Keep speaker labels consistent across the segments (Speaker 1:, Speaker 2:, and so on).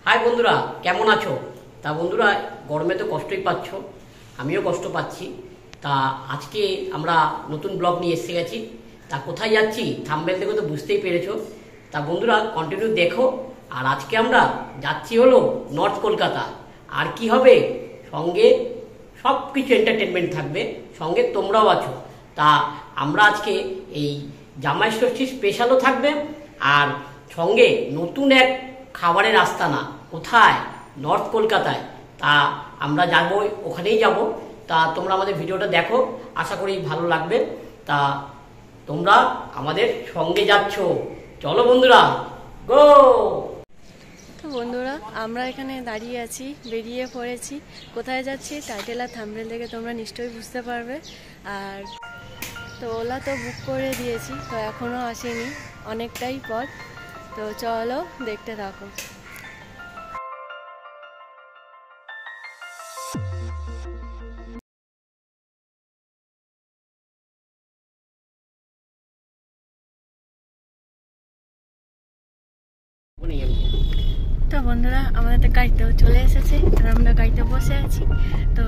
Speaker 1: High বন্ধুরা, কেমন আছো? তা বন্ধুরা, গরমে তো কষ্টই পাচ্ছ, আমিও কষ্ট পাচ্ছি। তা আজকে আমরা নতুন ব্লগ নিয়ে এসে গেছি। তা কোথায় যাচ্ছি থাম্বনেল দেখে তো বুঝতেই পেরেছো। তা বন্ধুরা কন্টিনিউ দেখো। আর আজকে আমরা যাচ্ছি হলো নর্থ কলকাতা। আর কি হবে, সঙ্গে সব কিছু এন্টারটেনমেন্ট থাকবে, সঙ্গে তোমরাও আছো। তা আমরা আজকে এই জামাই ষষ্ঠী স্পেশালও থাকবে, আর সঙ্গে নতুন এক খাবারের আস্তানা। কোথায়? নর্থ কলকাতায়। তা আমরা যাবো, ওখানেই যাব। তা তোমরা আমাদের ভিডিওটা দেখো, আশা করি ভালো লাগবে। তা তোমরা আমাদের সঙ্গে যাচ্ছ, চলো বন্ধুরা, গো।
Speaker 2: তো বন্ধুরা, আমরা এখানে দাঁড়িয়ে আছি, বেরিয়ে পড়েছি। কোথায় যাচ্ছি টাইটেল আর থাম্বনেল দেখে তোমরা নিশ্চয়ই বুঝতে পারবে। আর তো ওলা তো বুক করে দিয়েছি, তো এখনও আসেনি, অনেকটাই পথ। তো চলো দেখতে থাকো। তো বন্ধুরা, আমাদের গাড়িতেও চলে এসেছে আর আমরা গাড়িতে বসে আছি। তো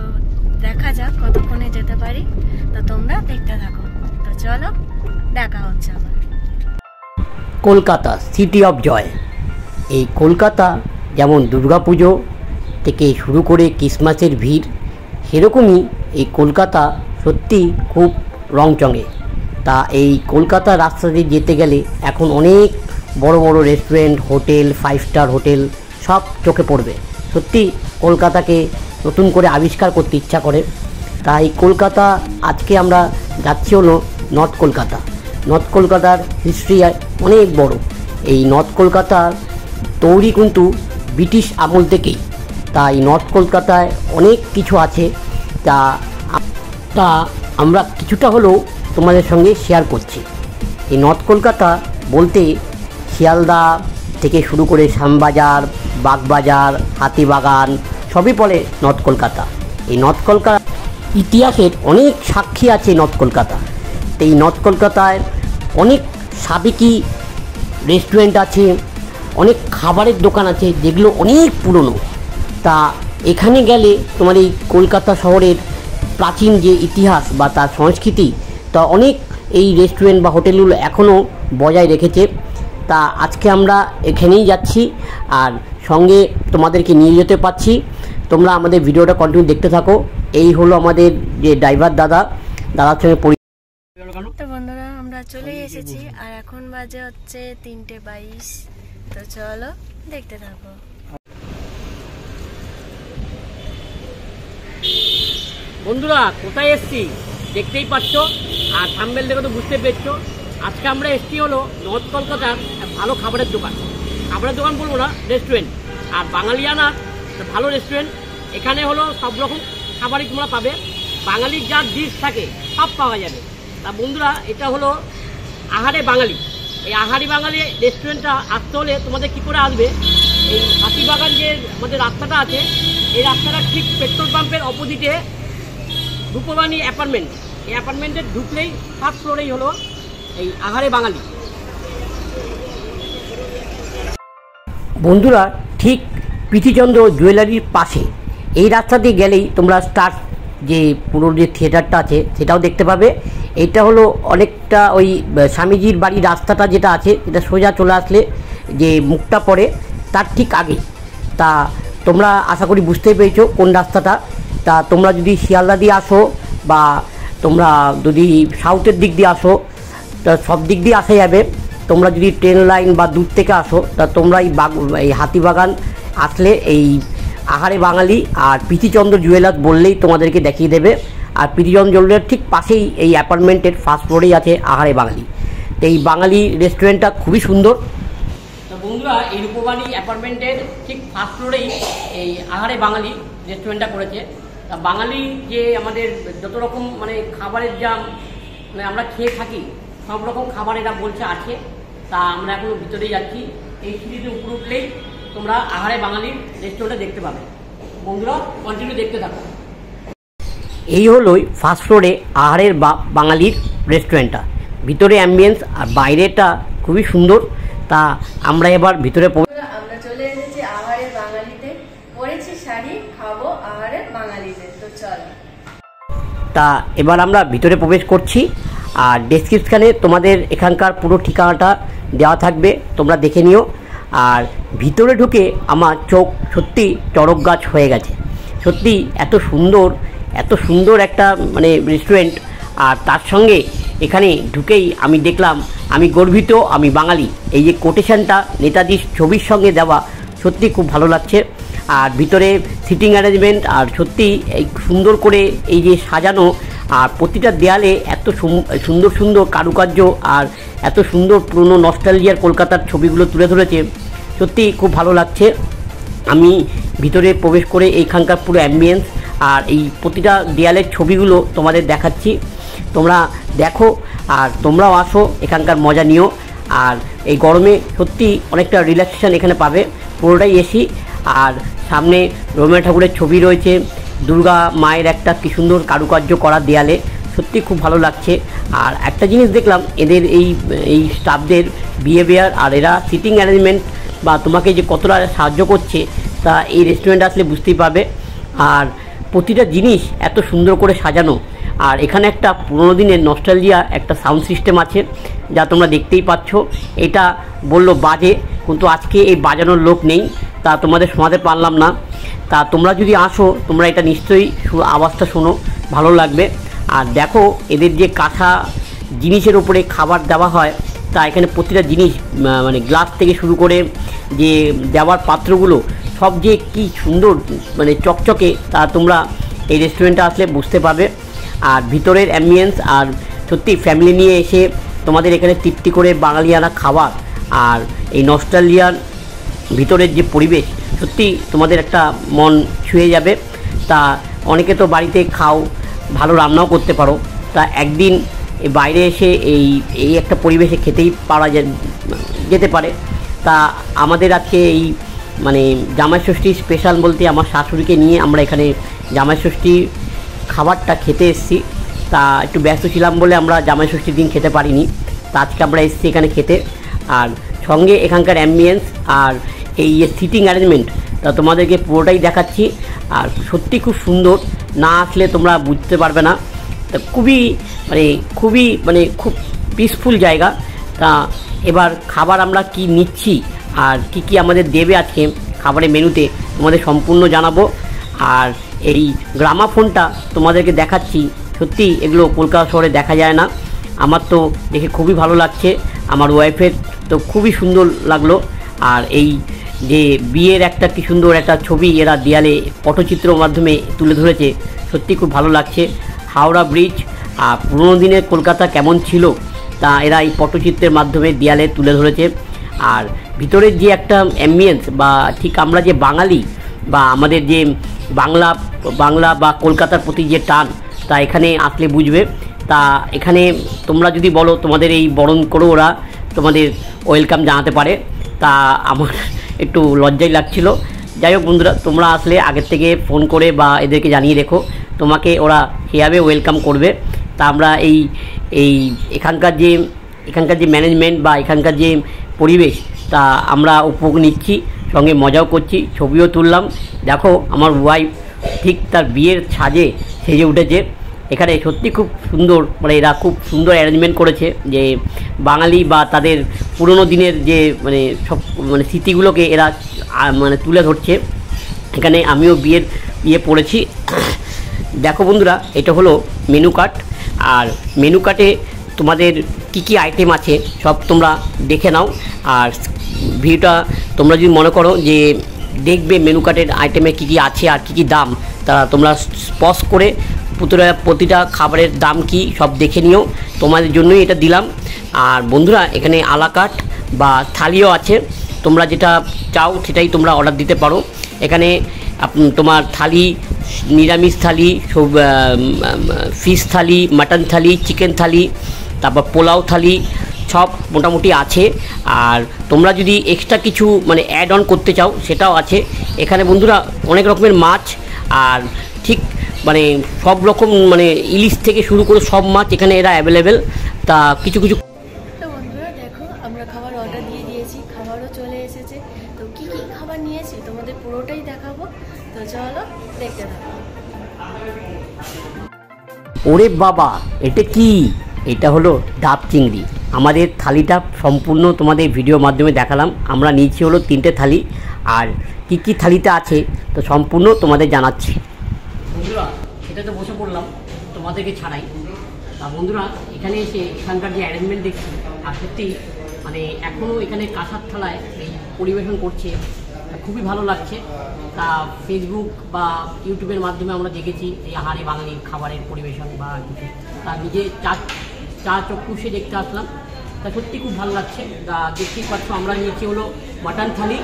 Speaker 2: দেখা যাক কতক্ষণে যেতে পারি। তো তোমরা দেখতে থাকো। তো চলো, দেখা হচ্ছে আবার।
Speaker 1: Kolkata city of joy. এই কলকাতা যেমন দুর্গাপুজো থেকে শুরু করে ক্রিসমাসের ভিড়, সেরকমই এই কলকাতা সত্যি খুব রংচঙে। তা এই কলকাতা রাস্তা দিয়ে যেতে গেলে এখন অনেক বড় বড় রেস্টুরেন্ট, হোটেল, 5 স্টার হোটেল সব চোখে পড়বে। সত্যি কলকাতাকে নতুন করে আবিষ্কার করতে ইচ্ছা করে। তাই কলকাতা আজকে আমরা যাচ্ছি হলো নর্থ কলকাতা। নর্থ কলকাতার হিস্ট্রি অনেক বড়। এই নর্থ কলকাতার তৈরি কিন্তু ব্রিটিশ আমল থেকেই। তাই নর্থ কলকাতায় অনেক কিছু আছে, তা আমরা কিছুটা হলেও তোমাদের সঙ্গে শেয়ার করছি। এই নর্থ কলকাতা বলতে শিয়ালদা থেকে শুরু করে শ্যামবাজার, বাগবাজার, হাতিবাগান সবই বলে নর্থ কলকাতা। এই নর্থ কলকাতা ইতিহাসের অনেক সাক্ষী আছে নর্থ কলকাতা। এই নর্থ কলকাতায় অনেক সাবেকি রেস্টুরেন্ট আছে, অনেক খাবারের দোকান আছে যেগুলো অনেক পুরনো। তা এখানে গেলে তোমার এই কলকাতা শহরের প্রাচীন যে ইতিহাস বা তার সংস্কৃতি, তা অনেক এই রেস্টুরেন্ট বা হোটেলগুলো এখনও বজায় রেখেছে। তা আজকে আমরা এখানেই যাচ্ছি, আর সঙ্গে তোমাদেরকে নিয়ে যেতে পারছি। তোমরা আমাদের ভিডিওটা কন্টিনিউ দেখতে থাকো। এই হলো আমাদের যে ড্রাইভার দাদার সঙ্গে
Speaker 2: তো বন্ধুরা, আমরা চলে এসেছি আর এখন বাজে হচ্ছে 3:22। তো চলো দেখতে থাকো।
Speaker 1: বন্ধুরা কোথায় এসছি দেখতেই পাচ্ছ, আর থাম্বনেল দেখে তো বুঝতে পেরেছো। আজকে আমরা এসছি হলো নর্থ কলকাতার ভালো খাবারের দোকান। খাবারের দোকান বলবো না, রেস্টুরেন্ট। আর বাঙালিয়ানা ভালো রেস্টুরেন্ট। এখানে হলো সব রকম খাবারই তোমরা পাবে, বাঙালির যা ডিশ থাকে সব পাওয়া যাবে। তা বন্ধুরা, এটা হলো আহারে বাঙালি। এই আহারি বাঙালি রেস্টুরেন্টটা আসতে হলে তোমাদের কী করে আসবে, এই হাতিবাগান যে আমাদের রাস্তাটা আছে, এই রাস্তাটা ঠিক পেট্রোল পাম্পের অপোজিটে রূপবাণী অ্যাপার্টমেন্ট। এই অ্যাপার্টমেন্টে ঢুকলেই ফার্স্ট ফ্লোরেই হলো এই আহারে বাঙালি। বন্ধুরা, ঠিক প্রীতিচন্দ্র জুয়েলারির পাশে এই রাস্তা দিয়ে গেলেই তোমরা স্টার যে পুরো যে থিয়েটারটা আছে সেটাও দেখতে পাবে। এটা হলো অনেকটা ওই স্বামীজির বাড়ির রাস্তাটা যেটা আছে, এটা সোজা চলে আসলে যে মুখটা পড়ে তার ঠিক আগে। তা তোমরা আশা করি বুঝতেই পেরেছো কোন রাস্তাটা। তা তোমরা যদি শিয়ালদা দিয়ে আসো বা তোমরা যদি সাউথের দিক দিয়ে আসো, তা সব দিক দিয়ে আসা যাবে। তোমরা যদি ট্রেন লাইন বা দূর থেকে আসো, তা তোমরা এই হাতিবাগান আসলে এই আহারে বাঙালি আর প্রীতিচন্দ্র জুয়েলার্স বললেই তোমাদেরকে দেখিয়ে দেবে। আর প্রীতিচন্দ্র জুয়েলার্স ঠিক পাশেই এই অ্যাপার্টমেন্টের ফার্স্ট ফ্লোরেই আছে আহারে বাঙালি। তো এই বাঙালি রেস্টুরেন্টটা খুবই সুন্দর। তো বন্ধুরা, এই রূপবাণী অ্যাপার্টমেন্টের ঠিক ফার্স্ট ফ্লোরেই এই আহারে বাঙালি রেস্টুরেন্টটা করেছে। তা বাঙালি যে আমাদের যত রকম মানে খাবারের যা মানে আমরা খেয়ে থাকি, সব রকম খাবার এরা বলছে আছে। তা আমরা এখন ভিতরেই যাচ্ছি। এই সিঁড়িতে উপরে উঠলেই তোমরা আহারে বাঙালির রেস্টুরেন্টটা দেখতে পাবে। বন্ধুরা কন্টিনিউ দেখতে থাকো। এই হলোই ফার্স্ট ফ্লোরে আহারের বাঙালির রেস্টুরেন্টটা। ভিতরে অ্যাম্বিয়েন্স আর বাইরেটা খুবই সুন্দর। তা আমরা এবার ভিতরে
Speaker 2: আমরা চলে এসেছি আহারে বাঙালি খাবো আহারে বাঙালিদের। তো চল।
Speaker 1: তা এবার আমরা ভিতরে প্রবেশ করছি, আর ডেসক্রিপশানে তোমাদের এখানকার পুরো ঠিকানাটা দেওয়া থাকবে, তোমরা দেখে নিও। আর ভিতরে ঢুকে আমার চোখ সত্যি চড়ক গাছ হয়ে গেছে। সত্যি এত সুন্দর একটা মানে রেস্টুরেন্ট, আর তার সঙ্গে এখানে ঢুকেই আমি দেখলাম আমি গর্বিত, আমি বাঙালি। এই যে কোটেশনটা নেতাজির ছবির সঙ্গে দেওয়া, সত্যি খুব ভালো লাগছে। আর ভিতরে সিটিং অ্যারেঞ্জমেন্ট আর সত্যি এই সুন্দর করে এই যে সাজানো, আর প্রতিটা দেয়ালে এত সুন্দর সুন্দর কারুকার্য আর এত সুন্দর পুরনো নস্টালজিয়ার কলকাতার ছবিগুলো তুলে ধরেছে, সত্যি খুব ভালো লাগছে। আমি ভিতরে প্রবেশ করে এইখানকার পুরো অ্যাম্বিয়েন্স আর এই প্রতিটা দেয়ালের ছবিগুলো তোমাদের দেখাচ্ছি, তোমরা দেখো আর তোমরাও আসো, এখানকার মজা নিও। আর এই গরমে সত্যি অনেকটা রিল্যাক্সেশন এখানে পাবে, পুরোটাই এসি। আর সামনে রবীন্দ্রনাথ ঠাকুরের ছবি রয়েছে, দুর্গা মায়ের একটা কি সুন্দর কারুকার্য করা দেয়ালে, সত্যি খুব ভালো লাগছে। আর একটা জিনিস দেখলাম, এদের এই স্টাফদের বিহেভিয়ার আর এরা সিটিং অ্যারেঞ্জমেন্ট বা তোমাকে যে কতটা সাহায্য করছে, তা এই রেস্টুরেন্টে আসলে বুঝতেই পারবে। আর প্রতিটা জিনিস এত সুন্দর করে সাজানো। আর এখানে একটা পুরোনো দিনের নস্টালজিয়া একটা সাউন্ড সিস্টেম আছে, যা তোমরা দেখতেই পাচ্ছ। এটা বললো বাজে, কিন্তু আজকে এই বাজানোর লোক নেই, তা তোমাদের শোনাতে পারলাম না। তা তোমরা যদি আসো, তোমরা এটা নিশ্চয়ই আওয়াজটা শোনো, ভালো লাগবে। আর দেখো এদের যে কাঁথা জিনিসের উপরে খাবার দেওয়া হয়, তা এখানে প্রতিটা জিনিস মানে গ্লাস থেকে শুরু করে যে দেওয়ার পাত্রগুলো সব যে কি সুন্দর মানে চকচকে, তা তোমরা এই রেস্টুরেন্টে আসলে বুঝতে পারবে। আর ভিতরের অ্যাম্বিয়েন্স আর সত্যি ফ্যামিলি নিয়ে এসে তোমাদের এখানে তৃপ্তি করে বাঙালিয়ানা খাবার আর এই নস্টালজিয়ার ভিতরের যে পরিবেশ, সত্যি তোমাদের একটা মন ছুঁয়ে যাবে। তা অনেকে তো বাড়িতে খাও, ভালো রান্নাও করতে পারো, তা একদিন বাইরে এসে এই একটা পরিবেশে খেতেই পারা যেতে পারে। তা আমাদের আজকে এই মানে জামাই ষষ্ঠী স্পেশাল বলতে আমার শাশুড়িকে নিয়ে আমরা এখানে জামাই ষষ্ঠী খাবারটা খেতে এসেছি। তা একটু ব্যস্ত ছিলাম বলে আমরা জামাই ষষ্ঠীর দিন খেতে পারিনি, তা আজকে আমরা এসেছি এখানে খেতে। আর সঙ্গে এখানকার অ্যাম্বিয়েন্স আর এই সিটিং অ্যারেঞ্জমেন্ট, তা তোমাদেরকে পুরোটাই দেখাচ্ছি। আর সত্যি খুব সুন্দর, না আসলে তোমরা বুঝতে পারবে না। তা খুবই খুব পিসফুল জায়গা। তা এবার খাবার আমরা কি নিচ্ছি আর কি আমাদের দেবে আজকে খাবারের মেনুতে, তোমাদের সম্পূর্ণ জানাবো। আর এই গ্রামাফোনটা তোমাদেরকে দেখাচ্ছি, সত্যি এগুলো কলকাতা শহরে দেখা যায় না। আমার তো দেখে খুবই ভালো লাগছে, আমার ওয়াইফের তো খুবই সুন্দর লাগলো। আর এই যে বিয়ের একটা কি সুন্দর একটা ছবি এরা দেয়ালে পটচিত্রের মাধ্যমে তুলে ধরেছে, সত্যি খুব ভালো লাগছে। হাওড়া ব্রিজ আর পুরোনো দিনের কলকাতা কেমন ছিল, তা এরা এই পটচিত্রের মাধ্যমে দেয়ালে তুলে ধরেছে। আর ভিতরের যে একটা অ্যাম্বিয়েন্স বা ঠিক আমরা যে বাঙালি বা আমাদের যে বাংলা বা কলকাতার প্রতি যে টান, তা এখানে আসলে বুঝবে। তা এখানে তোমরা যদি বলো তোমাদের এই বরণ করে ওরা তোমাদের ওয়েলকাম জানাতে পারে, তা আমার একটু লজ্জাই লাগছিল। যাই হোক বন্ধুরা, তোমরা আসলে আগের থেকে ফোন করে বা এদেরকে জানিয়ে রেখো, তোমাকে ওরা সেভাবে ওয়েলকাম করবে। তা আমরা এখানকার যে ম্যানেজমেন্ট বা এখানকার যে পরিবেশ, তা আমরা উপভোগ নিচ্ছি, সঙ্গে মজাও করছি, ছবিও তুললাম। দেখো আমার ওয়াইফ ঠিক তার বিয়ের সাজে সেজে উঠেছে। এখানে সত্যি খুব সুন্দর, মানে এরা খুব সুন্দর অ্যারেঞ্জমেন্ট করেছে, যে বাঙালি বা তাদের পুরনো দিনের যে সব স্মৃতিগুলোকে এরা তুলে ধরছে। এখানে আমিও বিয়ে পড়েছি। দেখো বন্ধুরা, এটা হলো মেনু কার্ড। আর মেনু কার্ডে তোমাদের কি আইটেম আছে সব তোমরা দেখে নাও। আর ভিডিওটা তোমরা যদি মনে করো যে দেখবে মেনু কার্ডের আইটেমে কি আছে আর কি দাম, তা তোমরা স্পজ করে প্রতিটা খাবারের দাম কি সব দেখে নিও, তোমাদের জন্যই এটা দিলাম। আর বন্ধুরা, এখানে আলা কার্ট বা থালিও আছে, তোমরা যেটা চাও সেটাই তোমরা অর্ডার দিতে পারো। এখানে তোমার থালি, নিরামিষ থালি, ফিশ থালি, মাটন থালি, চিকেন থালি, তারপর পোলাও থালি, সব মোটামুটি আছে। আর তোমরা যদি এক্সট্রা কিছু অ্যাড অন করতে চাও সেটাও আছে। এখানে বন্ধুরা অনেক রকমের মাছ আর ঠিক সব রকম ইলিশ থেকে শুরু করে সব মাছ এখানে এরা অ্যাভেলেবেল। তা কিছু
Speaker 2: তো বন্ধুরা দেখো, আমরা খাবার অর্ডার দিয়ে দিয়েছি, খাবারও চলে এসেছে। তো কি খাবার নিয়েছি তোমাদের পুরোটাই দেখাবো, তো চলো দেখতে থাকো।
Speaker 1: ওরে বাবা, এটা কি? এটা হলো ডাব চিংড়ি। আমাদের থালিটা সম্পূর্ণ তোমাদের ভিডিওর মাধ্যমে দেখালাম। আমরা নিয়েছি হলো 3টে থালি, আর কি কি থালিতে আছে তো সম্পূর্ণ তোমাদের জানাচ্ছি। বন্ধুরা, সেটাতে বসে পড়লাম তোমাদেরকে ছাড়াই। বন্ধুরা, এখানে এসে এখানকার যে অ্যারেঞ্জমেন্ট দেখছি, আর সত্যি মানে এখনও এখানে কাঁসার থালায় এই পরিবেশন করছে, খুবই ভালো লাগছে। তা ফেসবুক বা ইউটিউবের মাধ্যমে আমরা দেখেছি এই আহারে বাঙালির খাবারের পরিবেশন বা কিছু, তা নিজে চা চক্ষুষে দেখতে আসলাম। তা সত্যি খুব ভালো লাগছে। তা দেখতেই পাচ্ছ, আমরা নিয়েছি হলো মাটন থালি।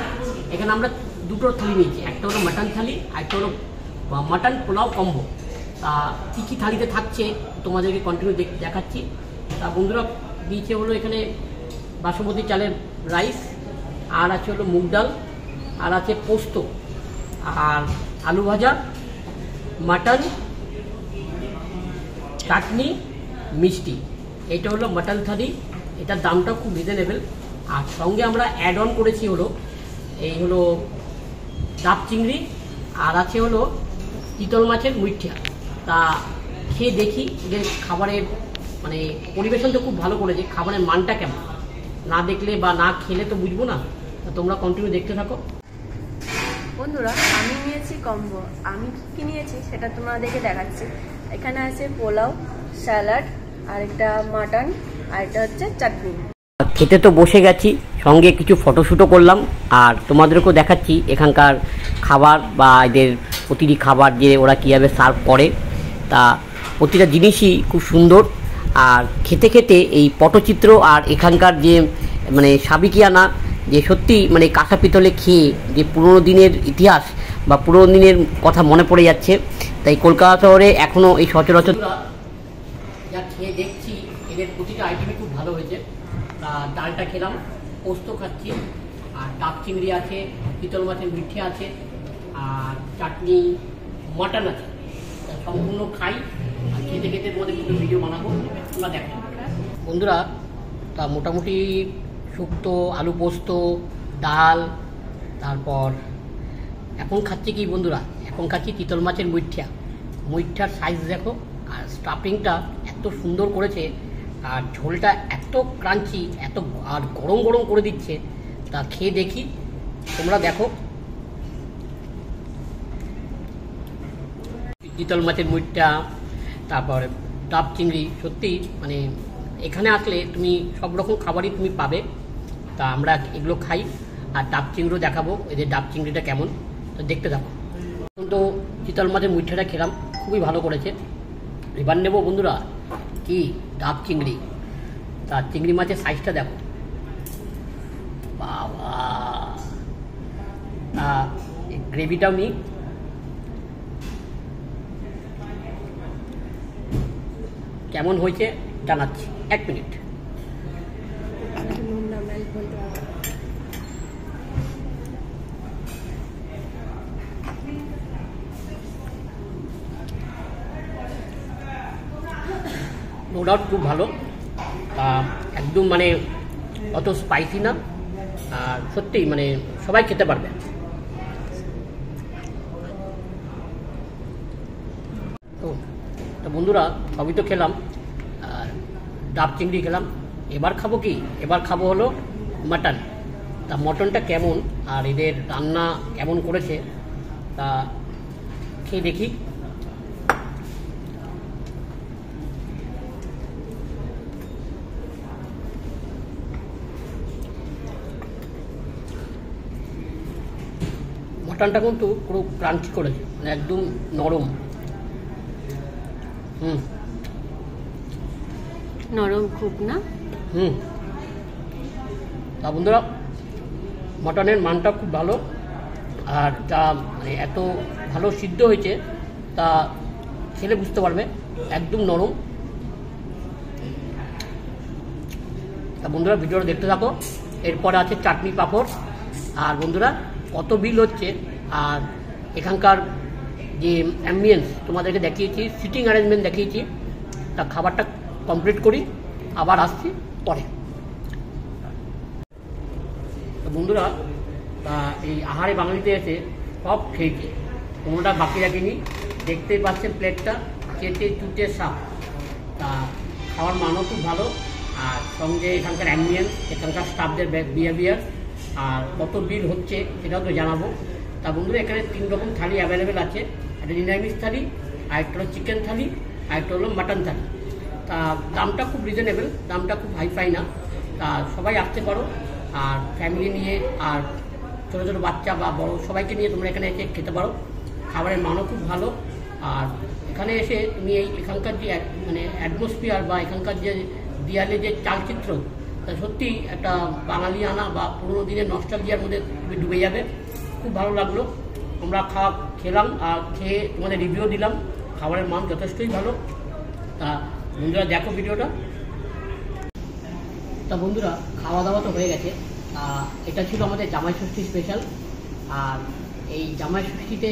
Speaker 1: এখানে আমরা 2টো থালি নিয়েছি, একটা হলো মাটন থালি আর একটা হলো মাটন পোলাও কম্বো। তা কী কী থালিতে থাকছে তোমাদেরকে কন্টিনিউ দেখাচ্ছি। তা বন্ধুরা, দিয়েছে হলো এখানে বাসমতি চালের রাইস, আর আছে হলো মুগ ডাল, আর আছে পোস্ত, আর আলু ভাজা, মাটন, চাটনি, মিষ্টি। এটা হলো মাটন থালি। এটার দামটা খুব রিজনেবল। আর সঙ্গে আমরা অ্যাড অন করেছি হলো এই হলো ডাব চিংড়ি, আর আছে হলো চিতল মাছের মুইঠা। তা খেয়ে দেখি যে খাবারের মানে পরিবেশন তো খুব ভালো করেছে, খাবারের মানটা কেমন না দেখলে বা না খেলে তো বুঝবো না। তোমরা কন্টিনিউ দেখতে থাকো।
Speaker 2: বন্ধুরা, আমি নিয়েছি কম্বো। আমি কী নিয়েছি সেটা তোমাদেরকে দেখাচ্ছি। এখানে আছে পোলাও, স্যালাড, আর একটা মাটন, আর এটা হচ্ছে চাটনি।
Speaker 1: খেতে তো বসে গেছি, সঙ্গে কিছু ফটোশ্যুটও করলাম, আর তোমাদেরকেও দেখাচ্ছি এখানকার খাবার বা এদের প্রতিটি খাবার যে ওরা কীভাবে সার্ভ করে। তা প্রতিটা জিনিসই খুব সুন্দর। আর খেতে খেতে এই পটচিত্র আর এখানকার যে মানে সাবিকিয়ানা, যে সত্যি মানে কাঁসা পিতলে খেয়ে যে পুরোনো দিনের ইতিহাস বা পুরোনো দিনের কথা মনে পড়ে যাচ্ছে। তাই কলকাতা শহরে এখনও এই সচরাচর যা খেয়ে দেখছি, এদের প্রতিটা আইটেমই খুব ভালো হয়েছে। ডালটা খেলাম, পোস্ত খাচ্ছি, আর ডাব চিংড়ি আছে, চিতল মাছের মিঠে আছে, আর চাটনি, মাটন আছে। সম্পূর্ণ খাই, আর খেতে খেতে তোমাদের কিন্তু ভিডিও বানাবো, তোমরা দেখো। বন্ধুরা, তা মোটামুটি শুক্তো, আলু পোস্ত, ডাল, তারপর এখন খাচ্ছি কি বন্ধুরা, এখন খাচ্ছি চিতল মাছের মুইঠার সাইজ দেখো, আর স্টাফিংটা এত সুন্দর করেছে, আর ঝোলটা এত ক্রাঞ্চি, এত আর গরম গরম করে দিচ্ছে। তা খেয়ে দেখি, তোমরা দেখো। চিতল মাছের মুইঠা, তারপর ডাব চিংড়ি, সত্যি মানে এখানে আসলে তুমি সব রকম খাবারই তুমি পাবে। তা আমরা এগুলো খাই, আর ডাব চিংড়িও দেখাবো, এদের ডাব চিংড়িটা কেমন তো দেখতে থাকো। এখন তো চিতল মাছের মুইঠাটা খেলাম, খুবই ভালো করেছে। এবার নেবো বন্ধুরা কি ডাব চিংড়ি। তা চিংড়ি মাছের সাইজটা দেখো, বাবা। গ্রেভিটাও নিই। কেমন হয়েছে জানাচ্ছি, 1 মিনিট। নো ডাউট খুব ভালো, একদম মানে অত স্পাইসি না, আর সত্যি মানে সবাই খেতে পারবে। তো বন্ধুরা, সবই তো খেলাম, আর ডাব চিংড়ি খেলাম। এবার খাবো কি, এবার খাবো হলো মাটন। তা মটনটা কেমন আর এদের রান্না কেমন করেছে তা খেয়ে দেখি। মটনটা কিন্তু পুরো ক্রাঞ্চি করেছে, মানে একদম নরম।
Speaker 2: নরম খুব না।
Speaker 1: তা বন্ধুরা, মটনের মানটা খুব ভালো, আর যা মানে এত ভালো সিদ্ধ হয়েছে তা খেলে বুঝতে পারবে, একদম নরম। তা বন্ধুরা, ভিডিওটা দেখতে থাকো। এরপরে আছে চাটনি, পাঁপড়। আর বন্ধুরা, কত বিল হচ্ছে, আর এখানকার যে অ্যাম্বিয়েন্স তোমাদেরকে দেখিয়েছি, সিটিং অ্যারেঞ্জমেন্ট দেখিয়েছি। তা খাবারটা কমপ্লিট করি, আবার আসছি পরে। তো বন্ধুরা, এই আহারে বাঙালিতে এসে সব খেয়েছি, কোনোটা বাকি রাখিনি। দেখতেই পাচ্ছেন প্লেটটা চেটে চুটে সাপ। তা খাওয়ার মানও খুব ভালো, আর সঙ্গে এখানকার অ্যাম্বিয়েন্স, এখানকার স্টাফদের বিহেভিয়ার, আর কত বিল হচ্ছে সেটাও তো জানাবো। তা বন্ধুরা, এখানে 3 রকম থালি অ্যাভেলেবেল আছে। একটা নিরামিষ থালি, আরেকটা হলো চিকেন থালি, আরেকটা হলো মাটন থালি। তা দামটা খুব রিজনেবল, দামটা খুব হাইফাই না। তা সবাই আসতে পারো, আর ফ্যামিলি নিয়ে আর ছোটো ছোটো বাচ্চা বা বড় সবাইকে নিয়ে তোমরা এখানে এসে খেতে পারো। খাবারের মানও খুব ভালো। আর এখানে এসে তুমি এখানকার যে মানে অ্যাটমসফিয়ার বা এখানকার যে দেয়ালে যে চালচিত্র, তা সত্যি একটা বাঙালিয়ানা বা পুরোনো দিনের নস্টালজিয়ার মধ্যে তুমি ডুবে যাবে। খুব ভালো লাগলো। আমরা খেলাম, আর খেয়ে তোমাদের রিভিউ দিলাম। খাবারের মান যথেষ্টই ভালো। তা বন্ধুরা, দেখো ভিডিওটা। তা বন্ধুরা, খাওয়া দাওয়া তো হয়ে গেছে। এটা ছিল আমাদের জামাই ষষ্ঠী স্পেশাল। আর এই জামাই ষষ্ঠীতে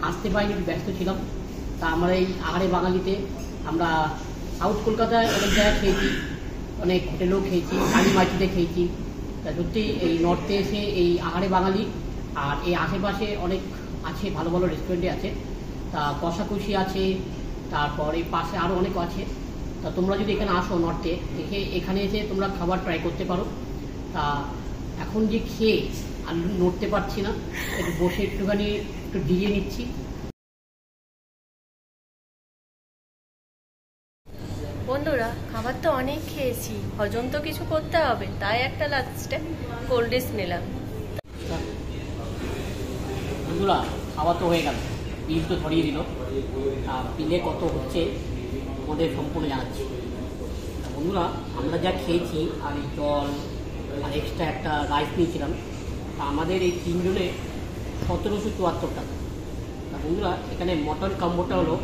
Speaker 1: আসতে পারিনি, ব্যস্ত ছিলাম। তা আমরা এই আহারে বাঙালিতে আমরা সাউথ কলকাতায় অনেক জায়গায় খেয়েছি, অনেক হোটেলেও খেয়েছি, কালীমাটিতে খেয়েছি। তা সত্যি এই নর্থে এসে এই আহারে বাঙালি, আর এই আশেপাশে অনেক আছে, ভালো ভালো রেস্টুরেন্টে আছে। তা কষাকষি আছে, তারপর এই পাশে আরও অনেক আছে। তা তোমরা যদি এখানে আসো নর্থে, দেখে এখানে এসে তোমরা খাবার ট্রাই করতে পারো। তা এখন যে খেয়ে আর নড়তে পারছি না, একটু বসে একটুখানি একটু ডিজে নিচ্ছি।
Speaker 2: বন্ধুরা, খাবার তো অনেক খেয়েছি, হজম তো কিছু করতে হবে, তাই একটা লাস্টে কোল্ড ড্রিঙ্কস নিলাম।
Speaker 1: বন্ধুরা, খাওয়া তো হয়ে গেল, বিল তো ধরিয়ে দিল। বিলে কত হচ্ছে তোমাদের সম্পূর্ণ জানাচ্ছি। বন্ধুরা, আমরা যা খেয়েছি, আর এই জল আর এক্সট্রা একটা রাইস নিয়েছিলাম, তা আমাদের এই 3 জনে 1774 টাকা। তা বন্ধুরা, এখানে মটন কম্বোটা হলো,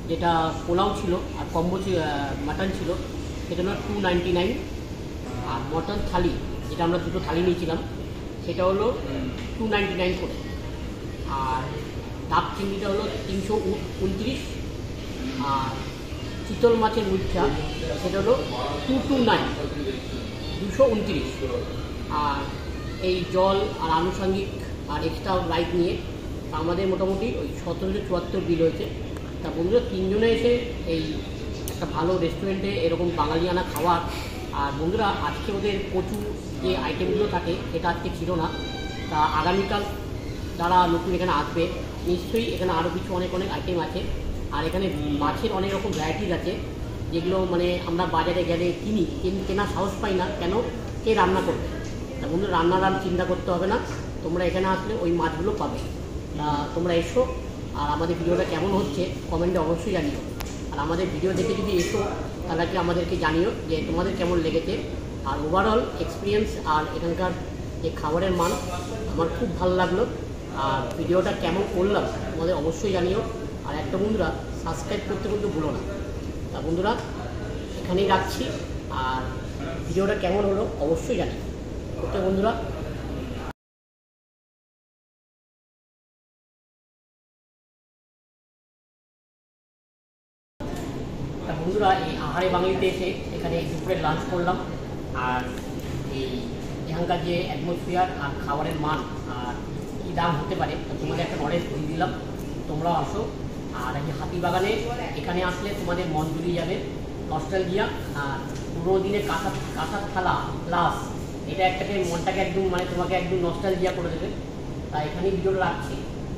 Speaker 1: যেটা পোলাও ছিল আর কম্বো মাটন ছিল, সেটা হলো 299। আর মটন থালি, যেটা আমরা 2টো থালি নিয়েছিলাম, সেটা হলো 299 করে। আর ডাব চিংড়িটা হলো 329। আর চিতল মাছের মুখটা, সেটা হলো 229, 229। আর এই জল আর আনুষঙ্গিক আর এক্সট্রা রাইস নিয়ে আমাদের মোটামুটি ওই 1774 বিল হয়েছে। তা বন্ধুরা, 3 জনে এসে এই একটা ভালো রেস্টুরেন্টে এরকম বাঙালিয়ানা খাওয়ার। আর বন্ধুরা, আজকে ওদের প্রচুর যে আইটেমগুলো থাকে, এটা আজকে ছিল না। তা আগামীকাল যারা নতুন এখানে আসবে, নিশ্চয়ই এখানে আরও কিছু অনেক অনেক আইটেম আছে। আর এখানে মাছের অনেক রকম ভ্যারাইটিস আছে, যেগুলো মানে আমরা বাজারে গেলে কিনি, কেনার সাহস পাই না, কেন কে রান্না করবে। তা বন্ধু, রান্নার চিন্তা করতে হবে না, তোমরা এখানে আসলে ওই মাছগুলো পাবে। তা তোমরা এসো। আর আমাদের ভিডিওটা কেমন হচ্ছে কমেন্টে অবশ্যই জানিও। আর আমাদের ভিডিও দেখে যদি এসো, তাহলে কি আমাদেরকে জানিও যে তোমাদের কেমন লেগেছে। আর ওভারঅল এক্সপিরিয়েন্স আর এখানকার যে খাবারের মান আমার খুব ভালো লাগলো। আর ভিডিওটা কেমন করলাম তোমাদের অবশ্যই জানিও। আর একটা বন্ধুরা, সাবস্ক্রাইব করতে কিন্তু ভুলো না। তা বন্ধুরা, এখানেই রাখছি। আর ভিডিওটা কেমন হলো অবশ্যই জানি। ওকে বন্ধুরা। তা বন্ধুরা, এই আহারে বাঙালিতে এসে এখানে দুপুরে লাঞ্চ করলাম। আর এই এখানকার যে অ্যাটমসফিয়ার আর খাবারের মান আর কী দাম হতে পারে, তোমাদের একটা নলেজ দিয়ে দিলাম। তোমরাও আসো। আর এই হাতিবাগানে এখানে আসলে তোমাদের মন জুড়িয়ে যাবে, নস্টালজিয়া আর পুরোনো দিনের কাঁসার থালা প্লাস এটা একটাকে মনটাকে একদম মানে তোমাকে একদম নস্টালজিয়া করে দেবে। তাই এখানেই ভিডিওটা রাখছি।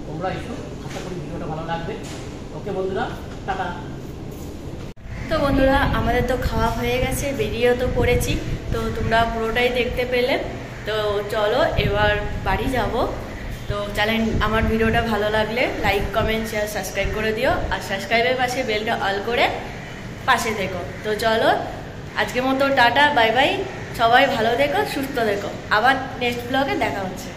Speaker 1: তোমরা এসো, আশা করি ভিডিওটা ভালো লাগবে। ওকে বন্ধুরা, টাটা।
Speaker 2: তো বন্ধুরা, আমাদের তো খাওয়া হয়ে গেছে, বেরিয়েও তো পড়েছি। তো তোমরা পুরোটাই দেখতে পেলে। তো চলো এবার বাড়ি যাব। তো চ্যানেল আমার ভিডিওটা ভালো লাগলে লাইক, কমেন্ট, শেয়ার, সাবস্ক্রাইব করে দিও। আর সাবস্ক্রাইবের পাশে বেলটা অল করে পাশে থেকো। তো চলো, আজকের মতো টাটা, বাই বাই। সবাই ভালো থেকো, সুস্থ থেকো। আবার নেক্সট ব্লগে দেখা হচ্ছে।